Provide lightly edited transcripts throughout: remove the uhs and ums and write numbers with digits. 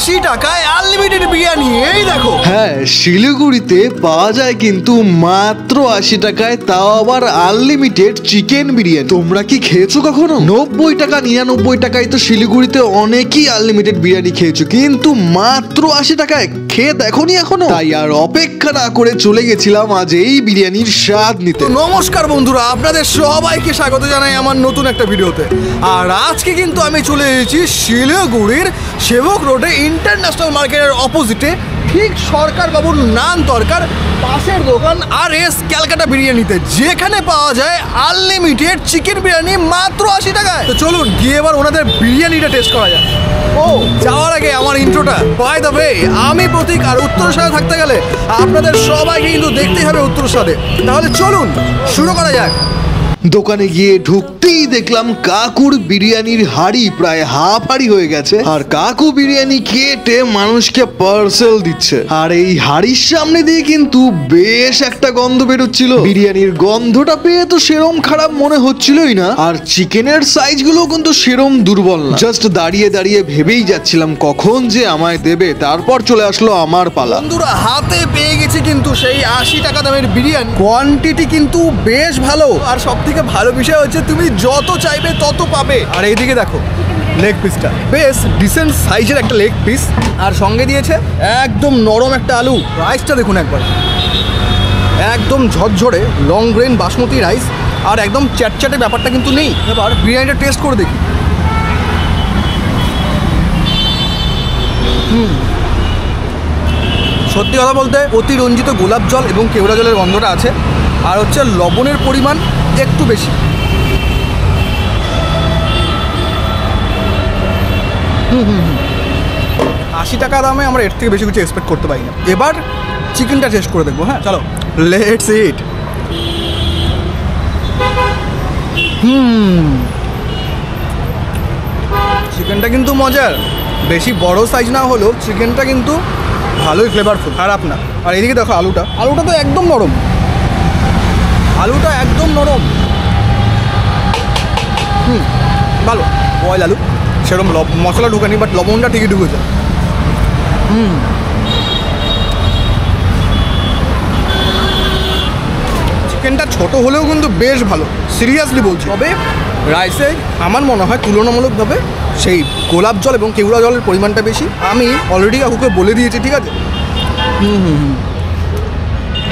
80 টাকায় আনলিমিটেড বিরিয়ানি। এই দেখো, হ্যাঁ, শিলিগুড়িতে পাওয়া যায় কিন্তু মাত্র 80 টাকায়, তাও আবার আনলিমিটেড চিকেন বিরিয়ানি। তোমরা কি খেয়েছো কখনো? 90 টাকা 99 টাকায় তো শিলিগুড়িতে অনেকেই আনলিমিটেড বিরিয়ানি খেয়েছো, কিন্তু মাত্র 80 টাকায় খেয়ে দেখোনি এখনো? তাই আর অপেক্ষা না করে চলে গেছিলাম আজ এই বিরিয়ানির স্বাদ নিতে। নমস্কার বন্ধুরা, আপনাদের সবাইকে স্বাগত জানাই আমার নতুন একটা ভিডিওতে। আর আজকে কিন্তু আমি চলে এসেছি শিলিগুড়ির সেবক রোডে ইন্টারন্যাশনাল মার্কেটের অপোজিটে, ঠিক সরকার বাবুর নান তরকার পাশের দোকান আর এস ক্যালকাটা বিরিয়ানিতে, যেখানে পাওয়া যায় আনলিমিটেড চিকেন বিরিয়ানি মাত্র 80 টাকায়। তো চলুন গিয়ে এবার ওনাদের বিরিয়ানিটা টেস্ট করা যায়। ও যাওয়ার আগে আমার ইন্ট্রোটা, বাই দ্য ওয়ে আমি প্রতীক, আর উত্তরসাদে থাকতে গেলে আপনাদের সবাইকে কিন্তু দেখতেই হবে উত্তরসাদে। তাহলে চলুন শুরু করা যাক। দোকানে গিয়ে ঢুকতেই দেখলাম কাকুর বিরিয়ানির হাড়ি প্রায় হাফ হাড়ি হয়ে গেছে, আর কাকু বিরিয়ানি কেটে মানুষকে পার্সেল দিচ্ছে। আর এই হাড়ির সামনে দিয়ে কিন্তু বেশ একটা গন্ধ বেরোচ্ছিল। বিরিয়ানির গন্ধটা পেয়ে তো সেরম খারাপ মনে হচ্ছিলই না, আর চিকেনের সাইজ গুলো কিন্তু সেরম দুর্বল না। জাস্ট দাঁড়িয়ে দাঁড়িয়ে ভেবেই যাচ্ছিলাম কখন যে আমায় দেবে। তারপর চলে আসলো আমার পালা। বন্ধুরা হাতে পেয়ে গেছি কিন্তু সেই 80 টাকা দামের বিরিয়ানি। কোয়ান্টিটি কিন্তু বেশ ভালো, আর সব থেকে ভালো বিষয় হচ্ছে তুমি যত চাইবে তত পাবে। আর এইদিকে দেখো লেগ পিসটা, বেশ ডিসেন্ট সাইজের একটা লেগ পিস, আর সঙ্গে দিয়েছে একদম নরম একটা আলু। রাইসটা দেখুন একবার, একদম ঝরঝরে লং গ্রেন বাসমতি রাইস, আর একদম চ্যাটচ্যাটে ব্যাপারটা কিন্তু নেই। এবার বিরিয়ানিটা টেস্ট করে দেখি। সত্যি কথা বলতে অতিরঞ্জিত গোলাপ জল এবং কেওড়া জলের গন্ধটা আছে, আর হচ্ছে লবণের পরিমাণ একটু বেশি। 80 টাকা দামে আমরা এর থেকে বেশি কিছু এক্সপেক্ট করতে পারি না। এবার চিকেনটা টেস্ট করে দেখবো। হ্যাঁ চলো, লেটস ইট। চিকেনটা কিন্তু মজার, বেশি বড় সাইজ না হলেও চিকেনটা কিন্তু ভালোই ফ্লেভারফুল, খারাপ না। আর এদিকে দেখো আলুটা তো একদম নরম, আলুটা একদম নরম। ভালো বয়েল আলু, সেরকম মশলা ঢুকেনি, বাট লবণটা ঠিকই ঢুকেছে। চিকেনটা ছোট হলেও কিন্তু বেশ ভালো, সিরিয়াসলি বলছি। তবে রাইসে আমার মনে হয় তুলনামূলকভাবে সেই গোলাপ জল এবং কেওড়া জলের পরিমাণটা বেশি। আমি অলরেডি কাকুকে বলে দিয়েছি, ঠিক আছে।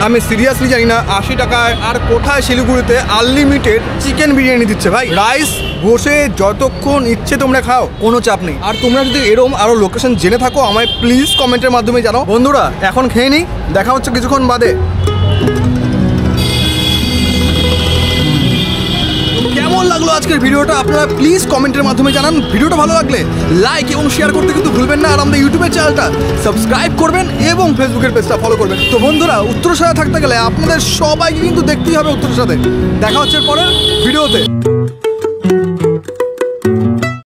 আমি সিরিয়াসলি জানি না 80 টাকায় আর কোথায় শিলিগুড়িতে আনলিমিটেড চিকেন বিরিয়ানি দিচ্ছে ভাই। রাইস বসে যতক্ষণ ইচ্ছে তোমরা খাও, কোনো চাপ নেই। আর তোমরা যদি এরকম আরও লোকেশন জেনে থাকো আমায় প্লিজ কমেন্টের মাধ্যমে জানাও। বন্ধুরা এখন খেয়ে নিই, দেখা হচ্ছে কিছুক্ষণ বাদে। কেমন লাগলো আজকের ভিডিওটা আপনারা প্লিজ কমেন্টের মাধ্যমে জানান। ভিডিওটা ভালো লাগলে লাইক এবং শেয়ার করতে কিন্তু ভুলবেন না, আর আমাদের ইউটিউবের চ্যানেলটা সাবস্ক্রাইব করবেন এবং ফেসবুকের পেজটা ফলো করবেন। তো বন্ধুরা উত্তরসাদে থাকতে গেলে আপনাদের সবাইকে কিন্তু দেখতেই হবে উত্তরসাদে। দেখা হচ্ছে পরের ভিডিওতে।